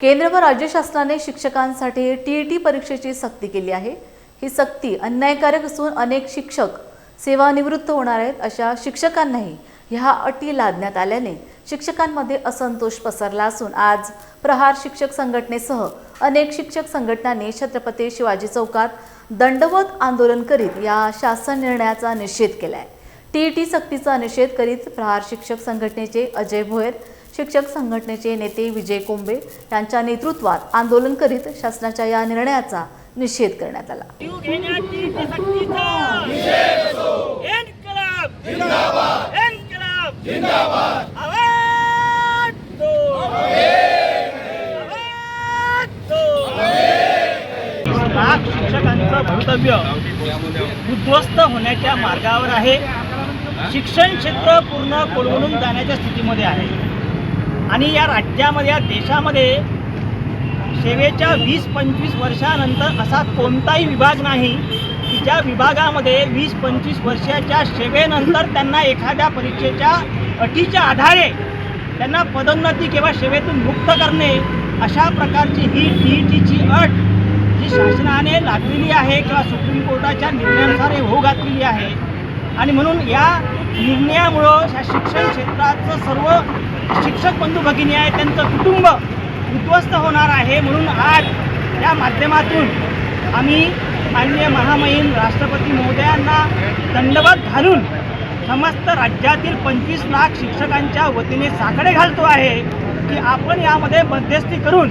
केंद्र व राज्य शासनाने शिक्षकांसाठी टीईटी परीक्षेची सक्ती केली आहे। ही सक्ती अन्यायकारक असून अनेक शिक्षक सेवानिवृत्त होणार आहेत। अशा शिक्षकांनाही ह्या अटी लादण्यात आल्याने शिक्षकांमध्ये असंतोष पसरला असून आज प्रहार शिक्षक संघटनेसह अनेक शिक्षक संघटनांनी छत्रपती शिवाजी चौकात दंडवत आंदोलन करीत या शासन निर्णयाचा निषेध केलाय। टीईटी सक्तीचा निषेध करीत प्रहार शिक्षक संघटनेचे अजय भोयर, शिक्षक संघटनेचे नेते विजय कोंबे यांच्या नेतृत्वात आंदोलन करीत शासनाच्या या निर्णयाचा निषेध करण्यात आला। शिक्षकांचं भवितव्य उद्ध्वस्त होण्याच्या मार्गावर आहे। शिक्षण क्षेत्र पूर्ण कोलमडून जाण्याच्या स्थितीमध्ये आहे आणि या राज्यामध्ये या देशामध्ये सेवेच्या 20-25 वर्षानंतर असा कोणताही विभाग नाही की ज्या विभागामध्ये 20-25 वर्षाच्या सेवेनंतर त्यांना एखाद्या परीक्षेच्या अटीच्या आधारे त्यांना पदोन्नती किंवा सेवेतून मुक्त करणे अशा प्रकारची ही टीईटीची अट जी शासनाने लादलेली आहे किंवा सुप्रीम कोर्टाच्या निर्णयानुसार होऊ घातलेली आहे। आणि म्हणून या निर्णयामुळं या शिक्षण क्षेत्राचं सर्व शिक्षक बंधू भगिनी आहे त्यांचं कुटुंब उद्ध्वस्त होणार आहे। म्हणून आज या माध्यमातून आम्ही माननीय महामहिम राष्ट्रपती महोदयांना दंडवत घालून समस्त राज्यातील 25 लाख शिक्षकांच्या वतीने साकडे घालतो आहे की आपण यामध्ये मध्यस्थी करून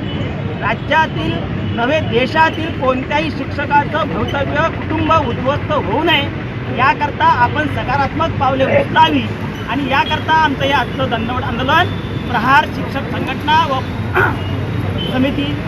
राज्यातील नव्हे देशातील कोणत्याही शिक्षकाचं भवितव्य कुटुंब उद्ध्वस्त होऊ नये याकरता आपण सकारात्मक पावले उचलावी आणि याकरता आमचं हे आजचं दंडवत आंदोलन प्रहार शिक्षक संघटना व समिती